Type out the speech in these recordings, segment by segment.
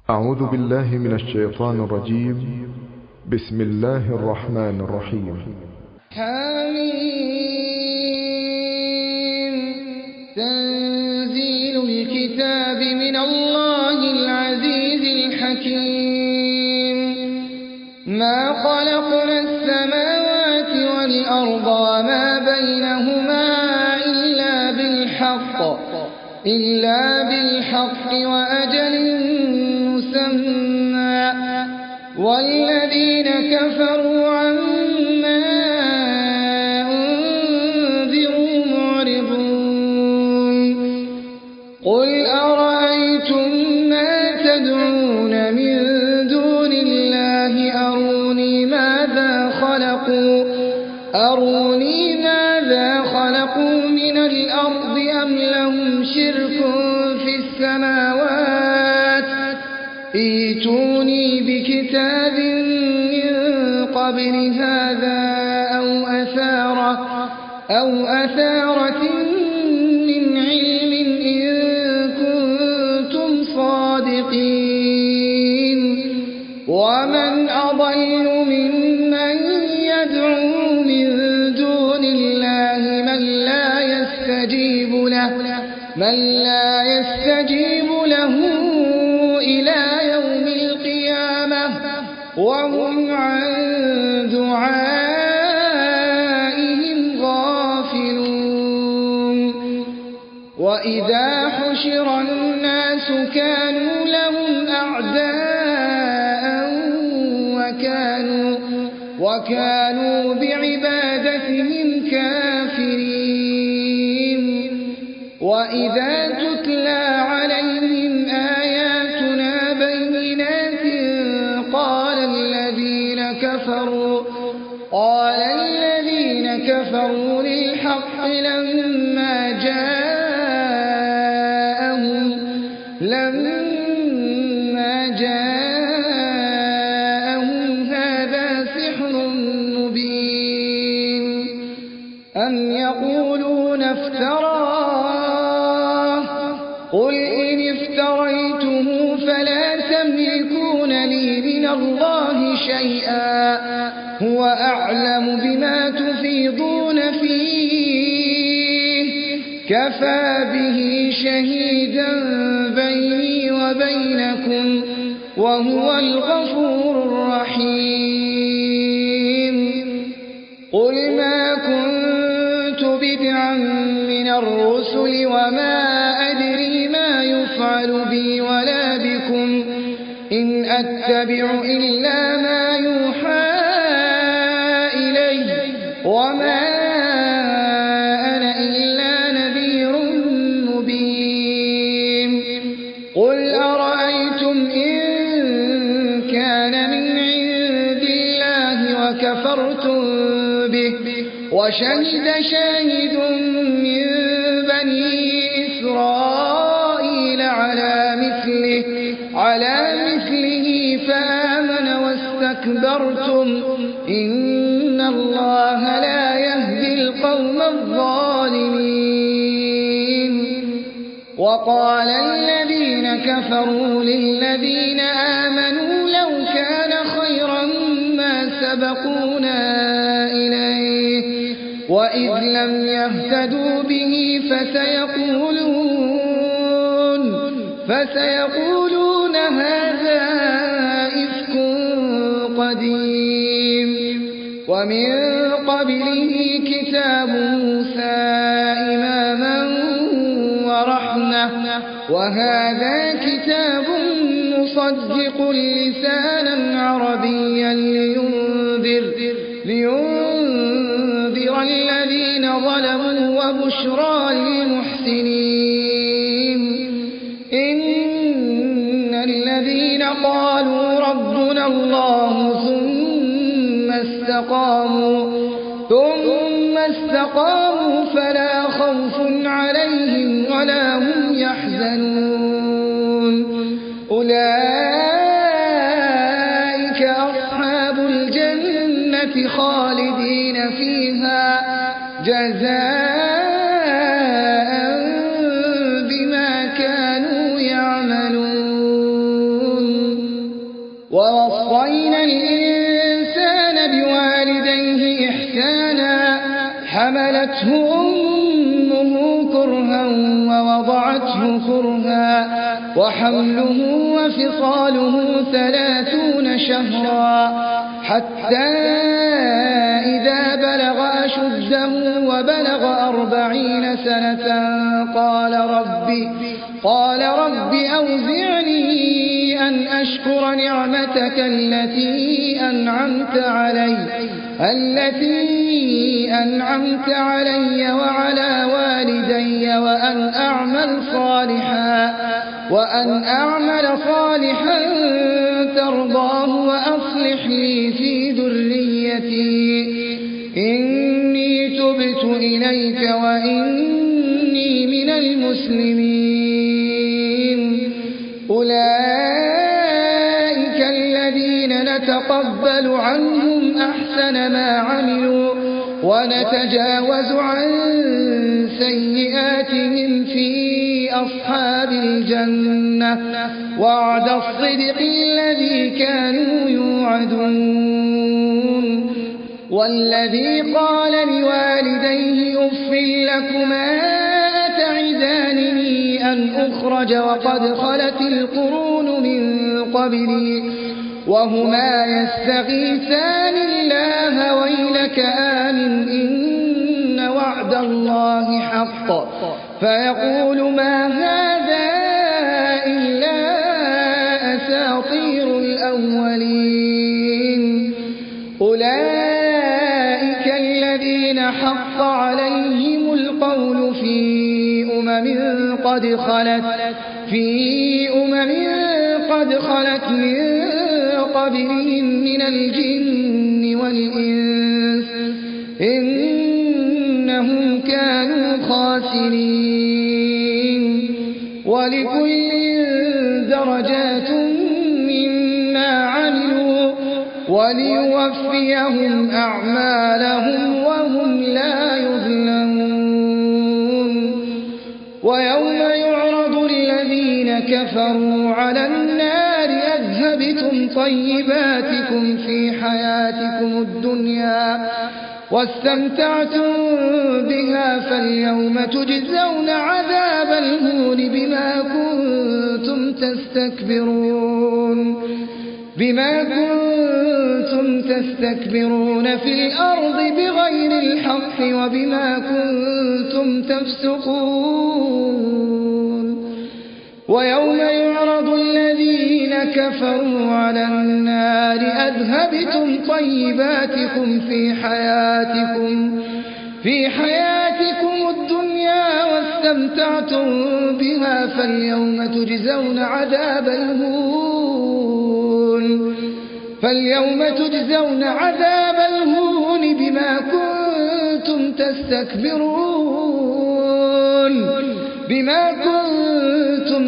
أعوذ بالله من الشيطان الرجيم. بسم الله الرحمن الرحيم. حميم. تنزيل الكتاب من الله العزيز الحكيم. ما خلقنا السماوات والأرض وما بينهما إلا بالحق وأجل مسمى، والذين كفروا عما أنذروا معرضون. قل أرأيتم ما تدعون من دون الله أروني ماذا خلقوا من الأرض أم لهم شرك في السماوات. ائتوني بكتاب من قبل هذا أو أثارة من علم إن كنتم صادقين. ومن أضل ممن يدعو من دون الله من لا يستجيب له إلى يوم القيامة وهم عن دعائهم غافلون. وإذا حشر الناس كانوا لهم أعداء وكانوا بعبادتهم كافرين. وإذا تتلى عليهم آياتنا بينات قال الذين كفروا للحق لما جاءهم هذا سحر مبين. أم يقولون افتراه قل إن افتريته فلا تملكون لي من الله شيئا هو أعلم بما تفيضون فيه كفى به شهيدا بيني وبينكم وهو الغفور الرحيم. قل ما كنت بدعا من الرسل وما أدري ما يفعل بي ولا بكم إن أتبع إلا ما يوحى إلي وما أنا إلا نذير مبين. قل أرأيتم إن كان من عند الله وكفرتم به وشهد شاهد من بني إسرائيل على مثله فآمن واستكبرتم إن الله لا يهدي القوم الظالمين. وقال الذين كفروا للذين آمنوا لو كان خيرا ما سبقونا إليه وإذ لم يهتدوا به فسيقولون هذا إفك قديم. ومن قبله كتاب موسى إماما ورحمة وهذا كتاب مصدق لسانا عربيا لينذر الذين ظلموا وبشرى للمحسنين. إن الذين قالوا ربنا الله ثم استقاموا فلا خوف عليهم ولا هم يحزنون. أولئك أصحاب الجنة خالدين فيها جزاء بما كانوا يعملون. ووصينا الإنسان بوالديه إحسانا حملته أمه كرها ووضعته كرها وحمله وفصاله 30 شهرا حتى إذا بلغ أشده وبلغ 40 سنة قال رب أوزعني أن أشكر نعمتك التي أنعمت علي وعلى والدي وأن أعمل صالحا ترضاه وأصلح لي في ذريتي إني تبت إليك وإني من المسلمين. أولئك الذين نتقبل عنهم أحسن ما عملوا ونتجاوز عن سيئاتهم في أصحاب الجنة وعد الصدق الذي كانوا يوعدون. والذي قال لوالديه أف لكما أتعدانني أن أخرج وقد خلت القرون من قبلي وهما يستغيثان الله ويلك آمن إن وعد الله حق فيقول ما هذا إلا أساطير الأولين. أولئك الذين حق عليهم القول في أمم قد خلت من قبلهم من الجن والإنس إنهم كانوا خاسرين. ولكل درجات مما عملوا وليوفيهم أعمالهم وهم لا يظلمون. ويوم يعرض الذين كفروا على النار أذهبتم طيباتكم في حياتكم الدنيا واستمتعتم بها فاليوم تجزون عذاب الهون بما كنتم تستكبرون في الأرض بغير الحق وبما كنتم تفسقون. ويوم يعرض الذين كفروا على النار أذهبتم طيباتكم في حياتكم الدنيا واستمتعتم بها فاليوم تجزون عذاب الهون بما كنتم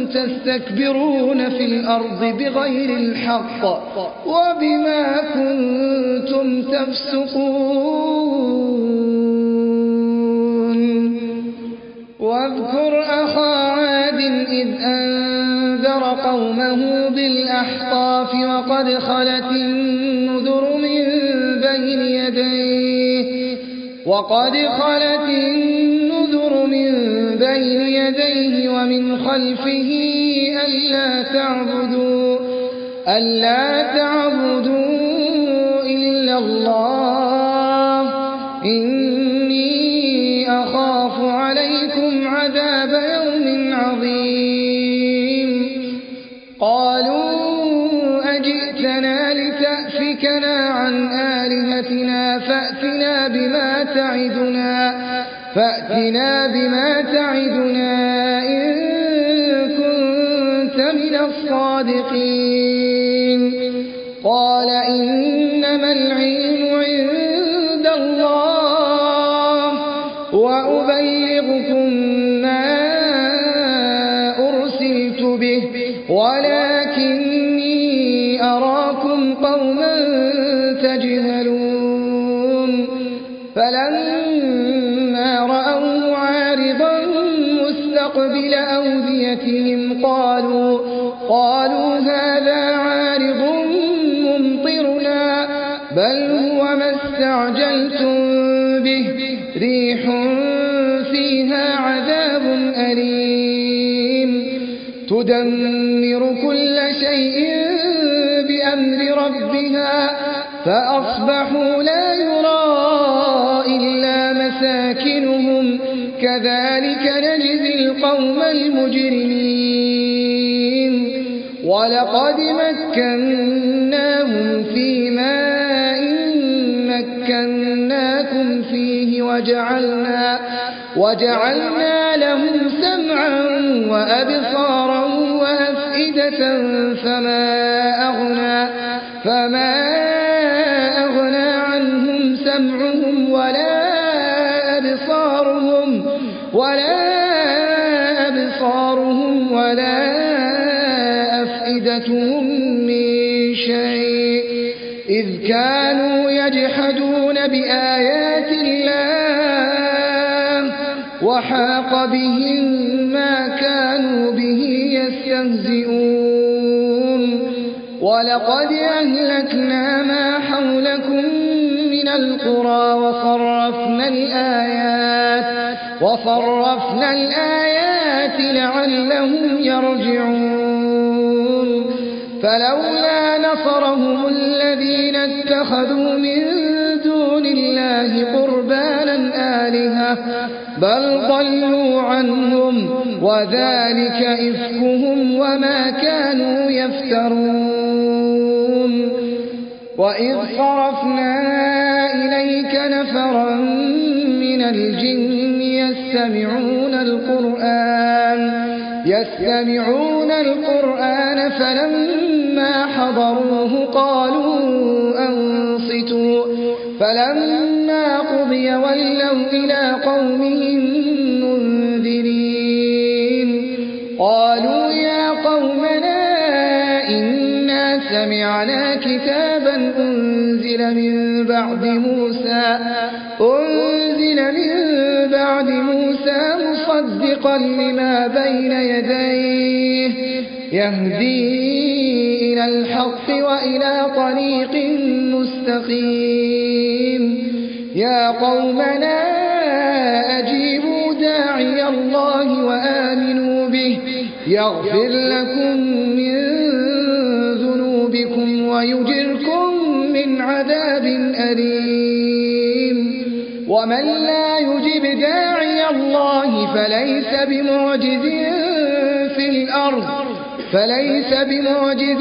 تستكبرون في الأرض بغير الحق وبما كنتم تفسقون. واذكر أخا عاد إذ أنذر قومه بالأحقاف وقد خلت النذر من بين يديه ومن خلفه ألا تعبدوا إلا الله إني أخاف عليكم عذاب يوم عظيم. قالوا أجئتنا لتأفكنا عن آلهتنا فأتنا بما تعدنا إن كنت من الصادقين. قال إنما العلم عند الله وأبلغكم ما أرسلت به ولكني أراكم قوما تجهلون. فلما رأوه عارضا مستقبل أوديتهم قالوا هذا عارض بل هو ما استعجلتم به ريح فيها عذاب أليم تدمر كل شيء بأمر ربها فأصبحوا لا يرى إلا مساكنهم كذلك نجزي القوم المجرمين ولقد مكناهم في ماء مكناكم فيه وجعلنا لهم سمعا وأبصارا وأفئدة فما أغنى عنهم سمعهم ولا أبصارهم ولا أفئدتهم من شيء إذ كانوا يجحدون بآيات الله وحاق بهم ما كانوا به يستهزئون ولقد أهلكنا ما حولكم من القرى وصرفنا الآيات لعلهم يرجعون فلولا نصرهم الذين اتخذوا من دون الله قربانا آلهة بل ضلوا عنهم وذلك إفكهم وما كانوا يفترون وإذ صرفنا إليك نفرا من الجن يستمعون القرآن فلما حضروه قالوا أنصتوا فلما قضي ولوا إلى قومهم منذرين قالوا يا قومنا إنا سمعنا كتابا أنزل من بعد موسى مصدقا لما بين يديه يهدي إلى الحق وإلى طريق مستقيم يا قومنا أجيبوا داعي الله وآمنوا به يغفر لكم من ذنوبكم ويجركم من عذاب أليم ومن لا يجب داعي الله فليس بمعجز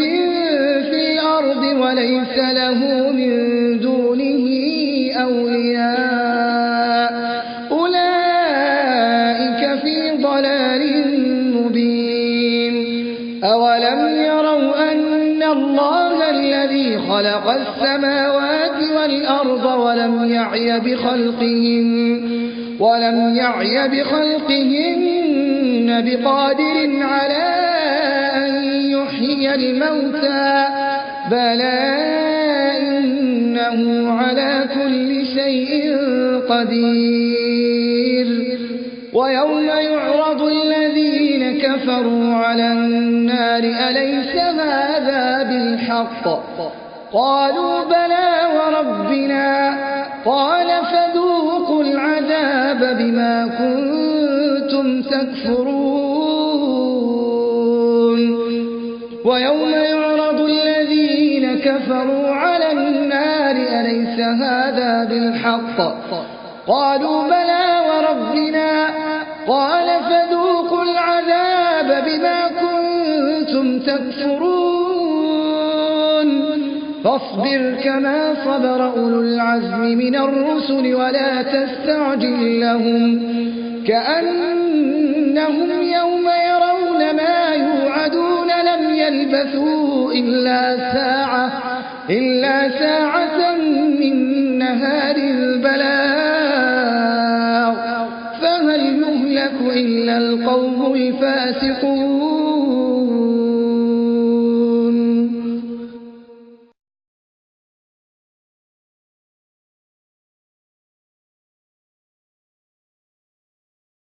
في الأرض وليس له من دونه أولياء أولئك في ضلال مبين أولم يروا أن الله الذي خلق السماوات والأرض ولم يعي بخلقهن بقادر على أن يحيي الموتى بلى إنه على كل شيء قدير ويوم يعرض الذين كفروا على النار أليس هذا بالحق قالوا بلى وربنا قال فذوقوا العذاب بما كنتم تكفرون ويوم يعرض الذين كفروا على النار أليس هذا بالحق قالوا بلى وربنا قال فذوقوا العذاب بما كنتم تكفرون فاصبر كما صبر أولو العزم من الرسل ولا تستعجل لهم كأنهم يوم يرون ما يوعدون لم يلبثوا إلا ساعة من نهار البلاغ فهل يهلك إلا القوم الفاسقون